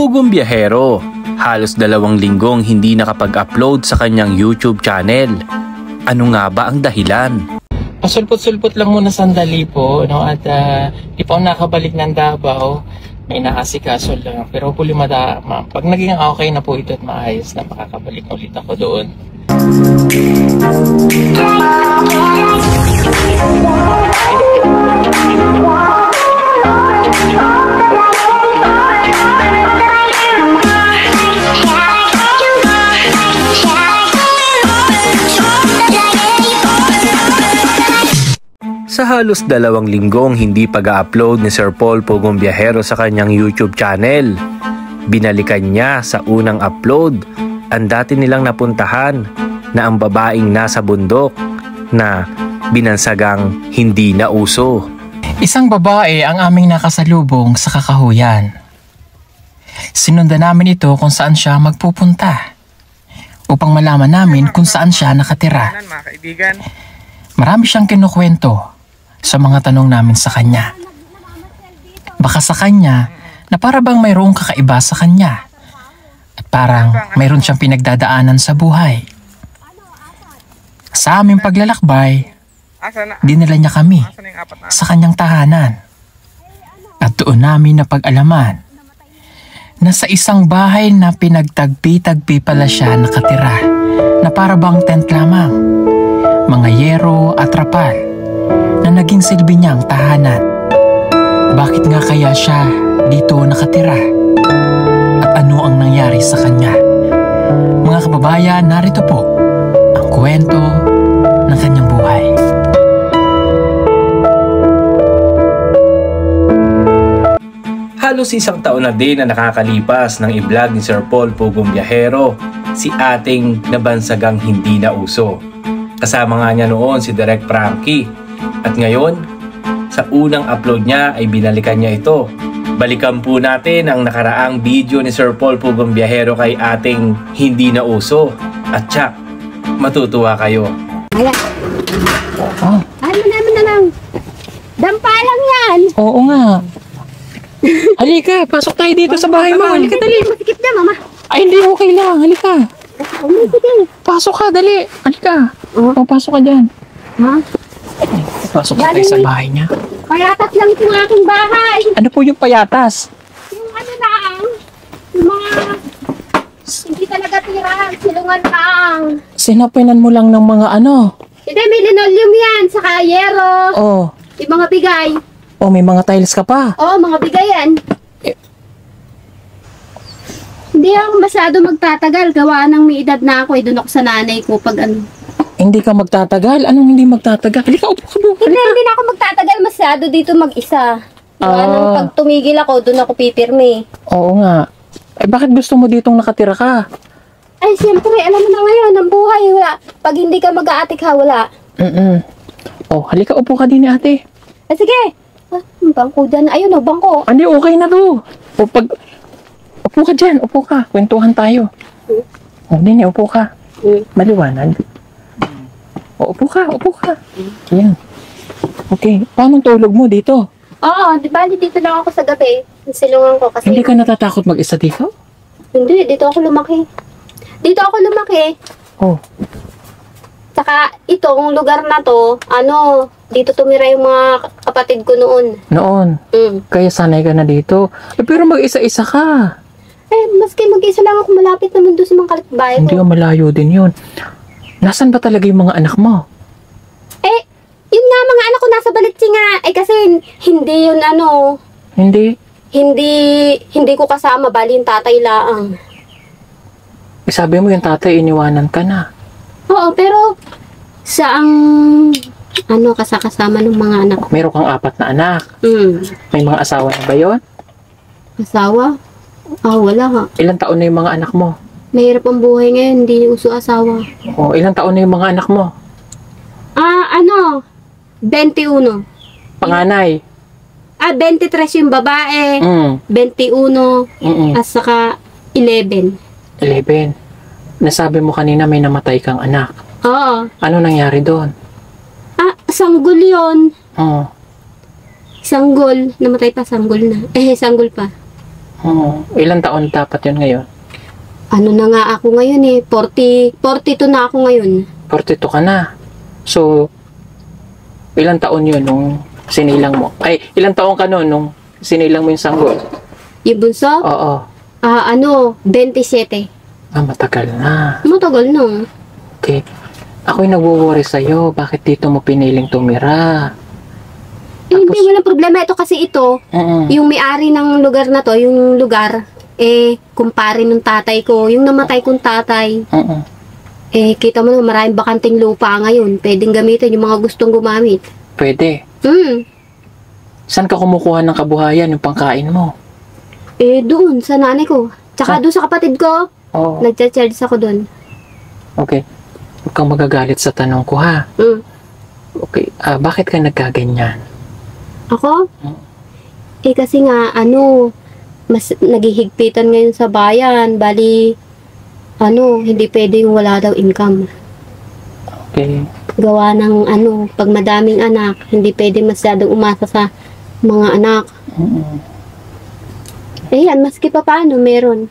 Pugong Biyahero, halos 2 linggong hindi nakapag-upload sa kanyang YouTube channel. Ano nga ba ang dahilan? Pasulpot-sulpot lang muna sandali po, no? At di pa ako nakabalik ng Davao. May nakasikaso lang. Pero hopefully pag naging okay na po ito at maayos na, makakabalik ulit ako doon. Sa halos 2 linggong hindi pag-upload ni Sir Paul Pugong Biyahero sa kanyang YouTube channel, binalikan niya sa unang upload ang dati nilang napuntahan na ang babaeng nasa bundok na binansagang hindi na uso. Isang babae ang aming nakasalubong sa Kakahuyan. Sinundan namin ito kung saan siya magpupunta upang malaman namin kung saan siya nakatira. Marami siyang kinukwento sa mga tanong namin sa kanya. Baka sa kanya na para bang mayroong kakaiba sa kanya at parang mayroon siyang pinagdadaanan sa buhay. Sa aming paglalakbay, dinala niya kami sa kanyang tahanan at doon namin napag-alaman na sa isang bahay na pinagtagpi-tagpi pala siya nakatira na para bang tent lamang, mga yero at trapal na naging silbi niyang tahanan. Bakit nga kaya siya dito nakatira? At ano ang nangyari sa kanya? Mga kababayan, narito po ang kwento ng kanyang buhay. Halos 1 taon na din na nakakalipas ng i-vlog ni Sir Paul Pugong Biyahero si ating nabansagang hindi na uso. Kasama nga niya noon si Direk Frankie. At ngayon, sa unang upload niya ay binalikan niya ito. Balikan po natin ang nakaraang video ni Sir Paul Pugong Biyahero kay ating hindi na uso. At tsak, matutuwa kayo. Ayan. Oh. Ano naman na lang. Dampa lang yan. Oo nga. Halika, pasok tayo dito sa bahay mo. Halika, dali. Masikip na, mama. Ay, hindi, okay lang. Halika. Sige. Pasok ka, dali. Halika. Pasok ka dyan. Ha? Pasok ka tayo sa bahay niya. Payatas lang itong aking bahay. Ano po yung payatas? Yung ano lang. Yung mga hindi talaga tirahan. Silungan lang. Sinapinan mo lang ng mga ano? Hindi, may linoleum yan. Saka yero. Oh. Yung mga bigay. Oh, may mga tiles ka pa. Oo, mga bigay yan. Hindi ako masyado magtatagal. Gawa ng may edad na ako. Doon ako sa nanay ko pag ano. Hindi ka magtatagal? Anong hindi magtatagal? Halika, upo ka doon. Hindi na ako magtatagal masyado dito mag-isa. Gawa ng pag tumigil ako, doon ako pipirme. Oo nga. Eh, bakit gusto mo ditong nakatira ka? Ay, siyempre, alam mo na ngayon, ang buhay, wala. Pag hindi ka mag-aatik ha, wala. Oh, halika, upo ka din ni ate. Ah, sige. Ang bangko dyan. Ayun o, bangko. Hindi, okay na to. Upo ka dyan, upo ka. Kwentuhan tayo. Oh, nini, upo ka. Maliwanag. O, upo ka, upo ka. Yan. Okay, paano tulog mo dito? Oo, di ba, dito lang ako sa gabi. Silungan ko kasi. Hindi ka natatakot mag-isa dito? Hindi, dito ako lumaki. Dito ako lumaki. Oh. Saka, itong lugar na to, dito tumira yung mga kapatid ko noon. Noon? Kaya sanay ka na dito. Eh, pero mag-isa-isa ka. Eh, maski mag-isa lang ako, malapit naman doon sa mga kapitbahay ko. Hindi ka malayo din yun. Nasaan ba talaga yung mga anak mo? Eh, yun nga, mga anak ko nasa Balitsi nga. Eh, kasi hindi yun Hindi? Hindi ko kasama, bali yung tatay laang. Eh, sabi mo yung tatay, iniwanan ka na. Oo, pero saang kasama ng mga anak ko. Meron kang 4 na anak. May mga asawa na ba yun? Asawa? Wala nga. Ilang taon na yung mga anak mo? Mahirap ang buhay ngayon, hindi uso asawa. Oh, ilang taon na yung mga anak mo? 21. Panganay? 23 yung babae, 21, at saka 11. 11. Nasabi mo kanina may namatay kang anak. Oo. Ano nangyari doon? Sanggol yun. Oo. Sanggol. Namatay pa, sanggol na. Sanggol pa. Ilang taon dapat yun ngayon? Ano na nga ako ngayon eh, 42 na ako ngayon. 42 ka na. So, ilang taon yun nung sinilang mo? Ay, ilang taon ka nun nung sinilang mo yung sanggol? Yung bunso? Oo. 27. Matagal na. Matagal na. Okay. Ako'y nagwo-worry sa'yo. Bakit dito mo piniling tumira? Hindi, walang problema. Ito kasi yung may-ari ng lugar na to, yung lugar, kumpare nung tatay ko, yung namatay kong tatay. Kita mo na maraming bakanting lupa ngayon. Pwedeng gamitin yung mga gustong gumamit. Pwede. Saan ka kumukuha ng kabuhayan, yung pangkain mo? Doon, sa nanay ko. Tsaka doon sa kapatid ko. Oo. Nagcha-charge ako doon. Okay. Huwag kang magagalit sa tanong ko, ha? Okay. Bakit ka nagkaganyan? Ako? Kasi nga, mas naghihigpitan ngayon sa bayan. Bali, hindi pwede yung wala daw income. Okay. Gawa ng pag madaming anak, hindi pwede masyadong umasa sa mga anak. Yan, maski pa paano, meron.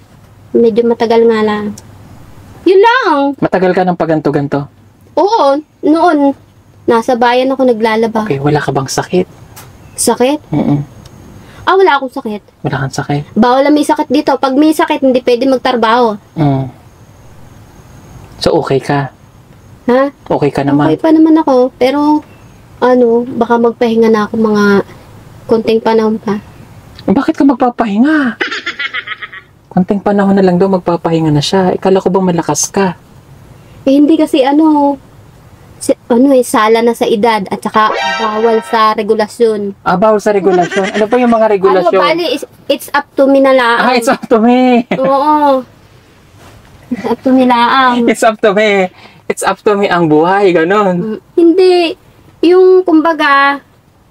Medyo matagal nga lang. Yun lang. Matagal ka ng paganto-ganto? Oo, noon. Nasa bayan ako naglalaba. Okay, wala ka bang sakit? Sakit? Wala akong sakit. Wala kang sakit? Bawal na may sakit dito. Pag may sakit, hindi pwede magtrabaho. So, okay ka? Ha? Okay ka naman? Okay pa naman ako. Pero, baka magpahinga na ako mga konting panahon pa. Bakit ka magpapahinga? Konting panahon na lang daw magpapahinga na siya. Ikala ko ba malakas ka? Hindi kasi sala na sa edad at saka bawal sa regulasyon. Bawal sa regulasyon? Ano pa yung mga regulasyon? Bali, it's up to me na lang. It's up to me. Oo. It's up to me lang. It's up to me. It's up to me ang buhay, ganon. Hindi. Yung, kumbaga,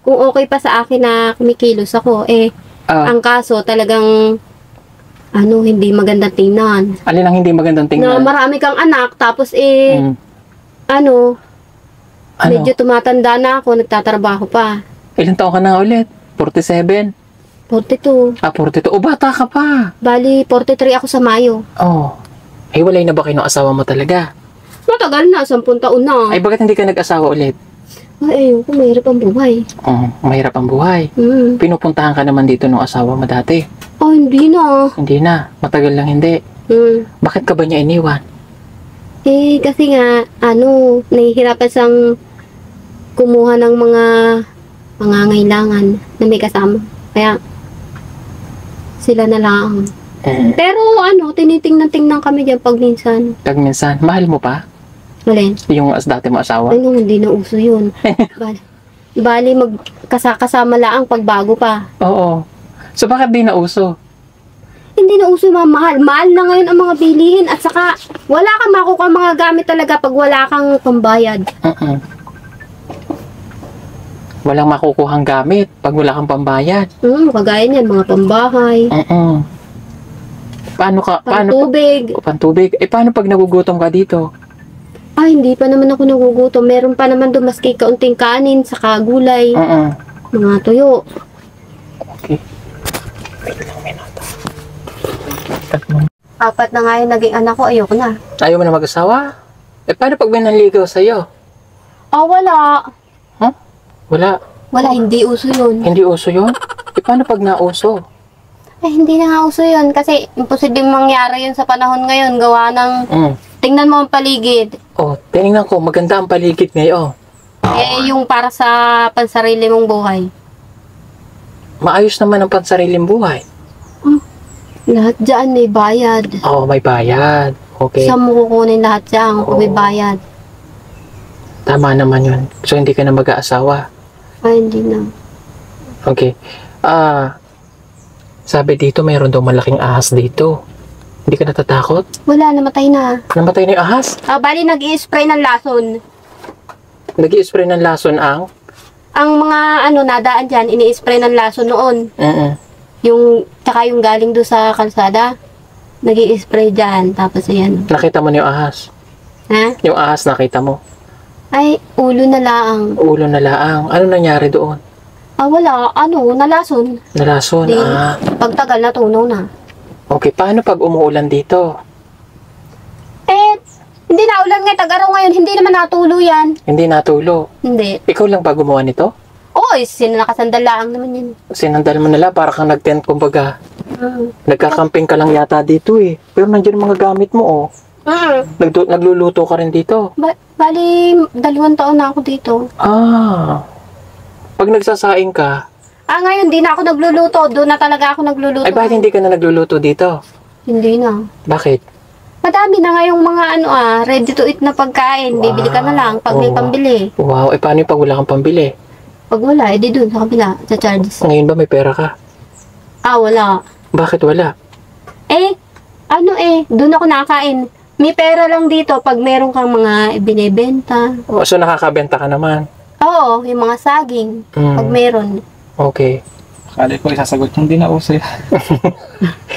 kung okay pa sa akin na kumikilos ako, ang kaso talagang, hindi magandang tingnan. Alin ang hindi magandang tingnan? Na marami kang anak, tapos medyo tumatanda na ako, nagtatrabaho pa. Ilang taon ka na ulit? 47? 42. 42. Bata ka pa. Bali, 43 ako sa Mayo. Walay na ba kayo ng asawa mo talaga? Matagal na, 10 taon na. Bakit hindi ka nag-asawa ulit? Mahirap ang buhay. Mahirap ang buhay. Pinupuntahan ka naman dito ng asawa mo dati? Hindi na. Hindi na. Matagal lang hindi. Bakit ka ba niya iniwan? Kasi nga, nahihirapan siyang kumuha ng mga pangangailangan na may kasama. Kaya, sila na lang. Pero tinitingnan kami dyan pag minsan. Pag minsan, mahal mo pa? Alin? Yung dati mo asawa? Hindi na uso yun. Bali, magkasama lang pagbago pa. Oo. So, bakit di na uso? Hindi na uso yung mga mahal. Mahal na ngayon ang mga bilihin at saka wala kang makukuha mga gamit talaga pag wala kang pambayad. Walang makukuhang gamit pag wala kang pambayad. Kagaya niyan, mga pambahay. Pantubig. Pantubig. Paano pag nagugutom ka dito? Hindi pa naman ako nagugutom. Meron pa naman doon maski kaunting kanin, saka gulay. Mga tuyo. Okay. Wait lang, minata. 4 na nga yung naging anak ko, ayoko na. Ayaw mo na mag-asawa? Paano pag may nanligaw sa'yo? Wala. Wala. Wala, hindi uso yun. Hindi uso yun? Paano pag nauso? Hindi na nga uso yun kasi imposibleng mangyari yun sa panahon ngayon. Gawa ng, tingnan mo ang paligid. Tingnan ko, maganda ang paligid ngayon. Yung para sa pansarili mong buhay. Maayos naman ang pansariling buhay. Lahat dyan may bayad. May bayad. Okay. Saan mo kukunin lahat dyan kung may bayad? Tama naman yun. So, hindi ka na mag-aasawa? Hindi na. Okay. Sabi dito, mayroon daw malaking ahas dito. Hindi ka natatakot? Wala, namatay na. Namatay na yung ahas? Bali, nag-i-spray ng lason. Nag-i-spray ng lason ang? Ang mga nadaan dyan, ini-spray ng lason noon. Tsaka yung galing doon sa kalsada, nag-i-spray dyan. Tapos ayan. Nakita mo na yung ahas? Ha? Yung ahas nakita mo? Ulo na laang. Ulo na laang. Ano nangyari doon? Wala. Nalason. Nalason, Di, pagtagal natunaw na. Okay, paano pag umuulan dito? Hindi na ulan nga, tag-araw ngayon, hindi naman natulo yan. Hindi natulo. Hindi. Ikaw lang ba gumawa nito? Oy, nakasandalaang naman yan. Sinandal mo nila para kang nag-tent, kumbaga. Nagkakamping ka lang yata dito eh. Pero nandiyan mga gamit mo oh. Nagluluto ka rin dito. Bali, 2 taon na ako dito. Pag nagsasaing ka, Ngayon, di na ako nagluluto. Doon na talaga ako nagluluto. ay bakit hindi ka na nagluluto dito? Hindi na. Bakit? Madami na ngayong mga ready to eat na pagkain. Wow. Bibili ka na lang pag may pambili. Wow, paano yung pag wala kang pambili? Pag wala, edi doon sa kabila, sa charges. Ngayon ba may pera ka? Wala. Bakit wala? Doon ako nakain. May pera lang dito pag meron kang mga binibenta. So nakakabenta ka naman? Oo, yung mga saging. Pag meron. Okay. Kali ko isasagot yung di na uso yan.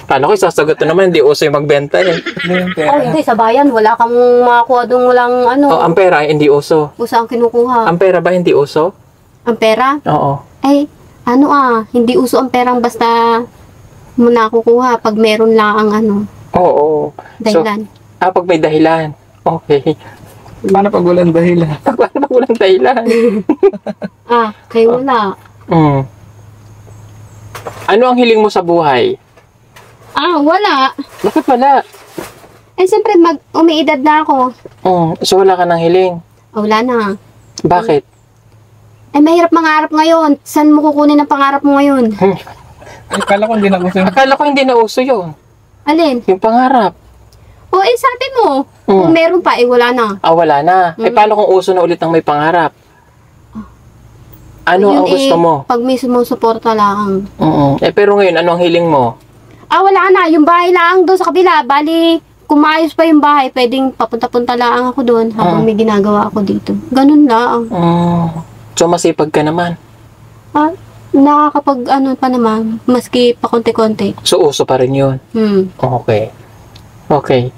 Paano ko isasagot naman? Hindi uso yung magbenta eh. Hindi, sa bayan, wala kang makakuha doon, walang ang pera ay hindi uso. Usa ang kinukuha. Ang pera ba hindi uso? Ang pera? Oo. Hindi uso ang perang basta mo nakukuha pag meron lang ang Oo. dahilan. So, pag may dahilan. Okay. Paano pag walang dahilan? Paano pag walang dahilan? Kayo wala. Ano ang hiling mo sa buhay? Wala. Bakit wala? Siyempre, umiidad na ako. So wala ka ng hiling? Wala na. Bakit? Mahirap mangarap ngayon. Saan mo kukunin ang pangarap mo ngayon? Akala ko hindi na uso yun. Akala ko hindi na uso yun. Alin? Yung pangarap. Sabi mo. Kung meron pa, wala na. Wala na. Paano kung uso na ulit ang may pangarap? Ano ang gusto mo? Pag may sumusuporta lang. Pero ngayon, ano ang hiling mo? Wala na. Yung bahay lang doon sa kabila. Bali, kung maayos pa yung bahay, pwedeng papunta-punta lang ako doon habang may ginagawa ako dito. Ganun lang. So masipag ka naman? Nakakapag pa naman. Maski pa konti-konti. So uso pa rin yun? Okay. Okay.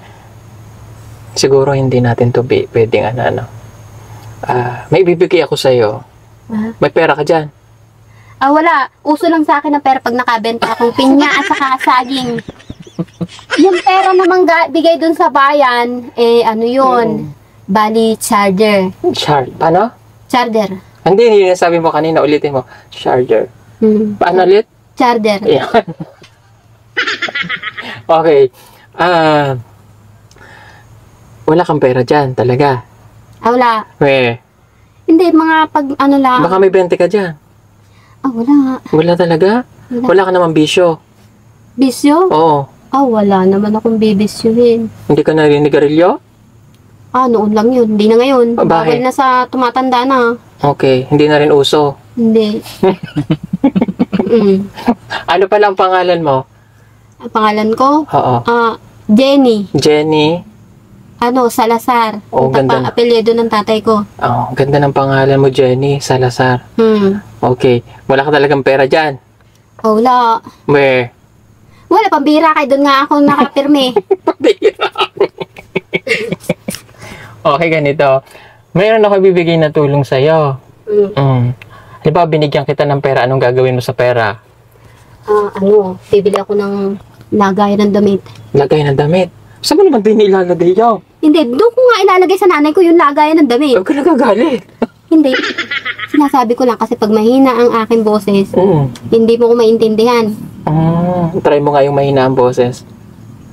Siguro hindi natin to pwedeng may bibigay ako sa'yo. May pera ka dyan? Wala. Uso lang sa akin ang pera pag nakabenta akong pinya at saka saging. Yung pera namang bigay dun sa bayan, yun? Bali, charger. Paano? Charger. Hindi, yun yung sabi mo kanina. Ulitin mo. Charger. Paano ulit? Charger. Ayan. Okay. Wala kang pera dyan, talaga? Wala. Hindi, mga pag lang. Baka may 20 ka dyan. Wala. Wala talaga? Wala ka naman bisyo? Bisyo? Oo. Wala naman akong bibisyuhin. Hindi ka narinig-garilyo? Noon lang yun. Hindi na ngayon. Bakit? Bawal na sa tumatanda na. Okay. Hindi na rin uso? Hindi. Ano pala ang pangalan mo? Ang pangalan ko? Oo. Jenny. Jenny? Salazar. Ganda. Apelyido ng tatay ko. Ganda ng pangalan mo, Jenny. Salazar. Okay. Wala ka talagang pera dyan? Wala. Wala, pambira kayo. Doon nga ako nakapirme. Pambira. Okay, ganito. Mayroon ako bibigay na tulong sa'yo. Halimbawa, binigyan kita ng pera. Anong gagawin mo sa pera? Bibili ako ng lagay ng damit. Lagay ng damit? Saan mo naman din ilalagay yun? Hindi, doon ko nga ilalagay sa nanay ko yung lagayan ng damit. Huwag ka nagagalit. Hindi. Sinasabi ko lang kasi pag mahina ang aking boses, hindi mo ko maintindihan. Try mo nga yung mahina ang boses.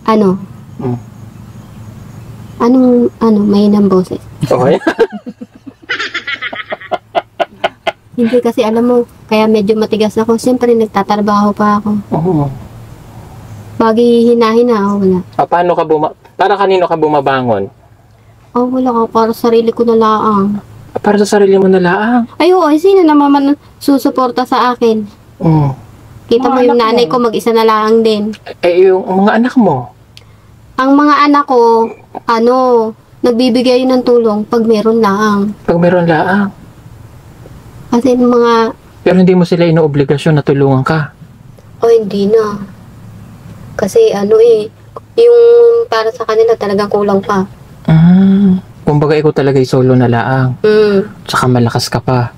Anong mahina ang boses? Okay. Hindi kasi alam mo, kaya medyo matigas ako. Siyempre nagtatrabaho pa ako. Bagi hina-hina, wala. Paano ka para kanino ka bumabangon? Wala ka. Para sarili ko na laang. Para sa sarili mo na laang? Sino naman susuporta sa akin? Kita mo yung nanay ko, mag-isa na laang din. Yung mga anak mo? Ang mga anak ko, nagbibigay ng tulong pag meron laang. Pag meron laang? Kasi mga... Pero hindi mo sila inoobligasyon na tulungan ka? Hindi na. Kasi yung para sa kanila talagang kulang pa. Kumbaga ikaw talaga solo na laang. Tsaka malakas ka pa.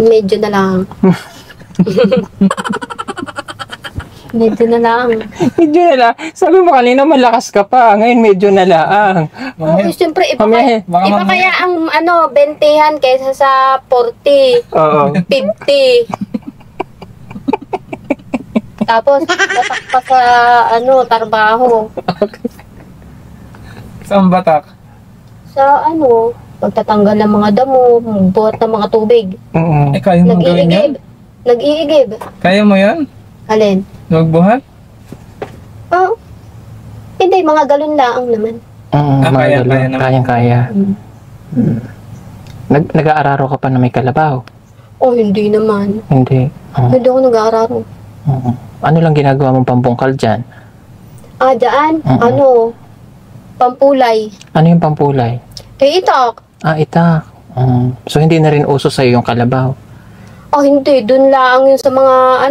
Medyo na lang. Medyo na lang. Medyo na lang. Sabi mo kanina malakas ka pa. Ngayon medyo na lang. Oh, siyempre, iba Mamaya. kaya ang bentihan kaysa sa 40, Oo. 50. Tapos, tatak pa sa trabaho. Saan batak? Sa pagtatanggal ng mga damo, buhat ng mga tubig. Oo. Kaya mo gawin yan? Nag-iigib. Kaya mo yan? Alin? Magbuhat? Oh, hindi, mga galon lang naman. Kaya naman. Kayang-kaya. Nag-aararo ka pa na may kalabaw? Oh, hindi naman. Hindi. Hindi ako nag-aararo. Ano lang ginagawa mong pambungkal dyan? Dyan? Pampulay. Ano yung pampulay? Itak. Itak. So hindi na rin uso sa'yo yung kalabaw? Hindi. Dun lang yun sa mga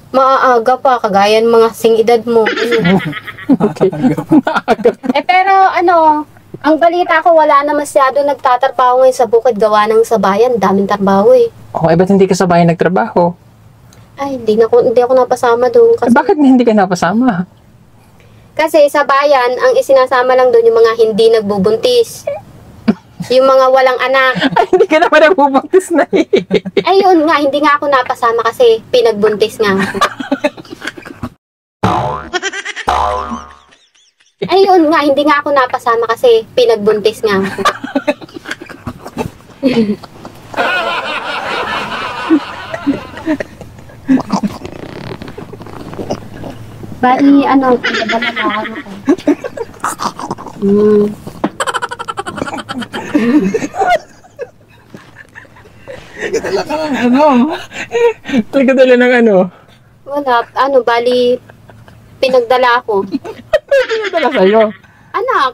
maaaga pa, kagaya ng mga sing-edad mo. Pero ang balita ko, wala na masyado nagtatrabaho ngayon sa bukid, gawa ng sabayan. Daming trabaho eh. Ba't hindi ka sa bayan nagtrabaho? Ay, hindi ako napasama doon. Kasi, Bakit hindi ka napasama? kasi sa bayan, ang isinasama lang doon yung mga hindi nagbubuntis. Yung mga walang anak. Hindi ka naman nagbubuntis na eh. Ayun nga, hindi nga ako napasama kasi pinagbuntis nga ako. Ayun nga, hindi nga ako napasama kasi pinagbuntis nga ako. Bali, pinadala na ako. Tagadala ng ano? Wala, bali, pinagdala ako. Pinagdala sa'yo? Anak.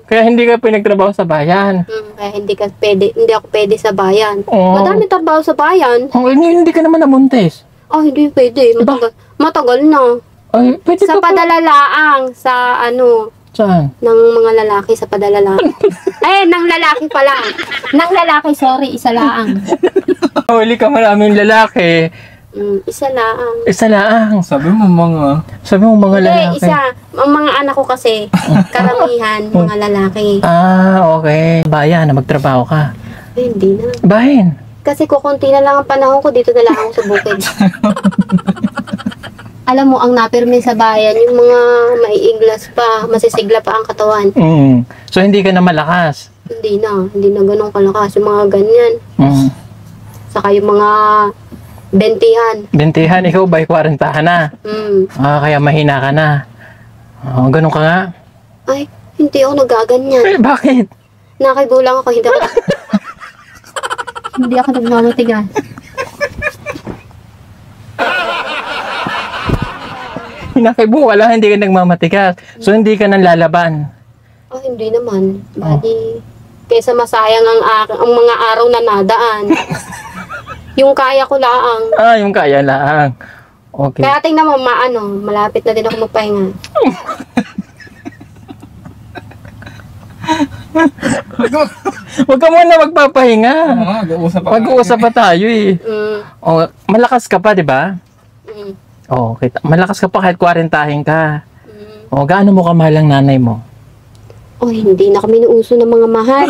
Kaya hindi ka pinagtrabaho sa bayan? Kaya hindi ako pwede sa bayan. Oh. Madami trabaho sa bayan. Hindi ka naman nabuntis. Hindi pwede. Matagal na. Ay, pwede Sa pa padalalaang, Saan? ng mga lalaki sa padalalaang. Ng lalaki pala. Ng lalaki, sorry, isa laang. Huli ka maraming lalaki. Isa laang. Isa lang. Sabi mo mga Hindi, isa. Ang mga anak ko kasi, karamihan, mga lalaki. Okay. Bayan na magtrabaho ka. Hindi na. Bayan. Kasi kukunti na lang ang panahon ko, dito na lang ako sa bukid. Alam mo, ang napirmi sa bayan, yung mga maiiglas pa, masisigla pa ang katawan. So, hindi ka na malakas? Hindi na ganun kalakas. Yung mga ganyan. Saka yung mga bentihan. Bentihan, ikaw ba'y 40 na? Kaya mahina ka na. Ganun ka nga? Ay, hindi ako nagaganyan. Bakit? Nakibulang ako, hindi ako nagmamatigas. Hinakibo, hindi ka nagmamatigas. So, hindi ka nang lalaban. Hindi naman. Bali, kaysa masayang ang mga araw na nadaan. Yung kaya ko laang. Yung kaya lang. Okay. Kaya tingnan mo, malapit na din ako magpahinga. Huwag ka muna magpapahinga. Mag-uusap pa tayo eh. Malakas ka pa, di ba? Kita. Malakas ka pa kahit 40 ka. Gaano mo kamahal ang nanay mo? Hindi na kami nauso ng mga mahal.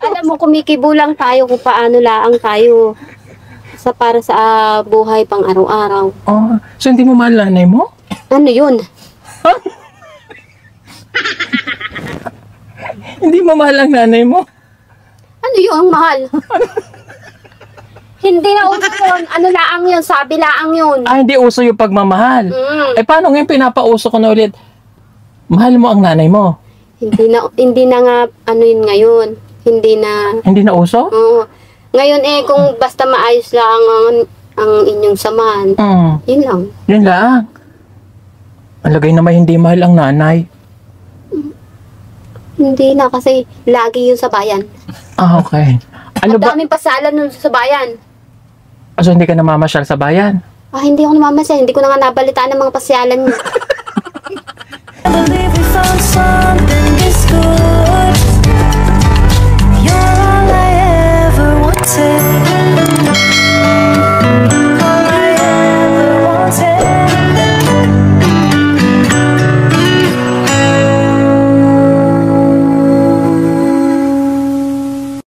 Alam mo, kumikibo lang tayo kung paano laang tayo para sa buhay pang araw-araw. So hindi mo mahal nanay mo? Ano yun? Hindi mo mahal ang nanay mo? Ano yun, mahal? Hindi na uso yun. Ano laang yun? Sabi laang yun. Hindi uso yung pagmamahal. Paano ngayon pinapauso ko na ulit? Mahal mo ang nanay mo? Hindi na nga, yun ngayon. Hindi na uso? Oo. Ngayon kung basta maayos lang ang inyong samahan. Yun lang. Yun lang. Alagay na may hindi mahal ang nanay. Hindi na kasi lagi yun sa bayan. Okay. Ang daming pasalan nun sa bayan. So hindi ka namamasyal sa bayan? Hindi ako namamasyal. Hindi ko na nga nabalitaan ng mga pasyalan niya. I believe we found something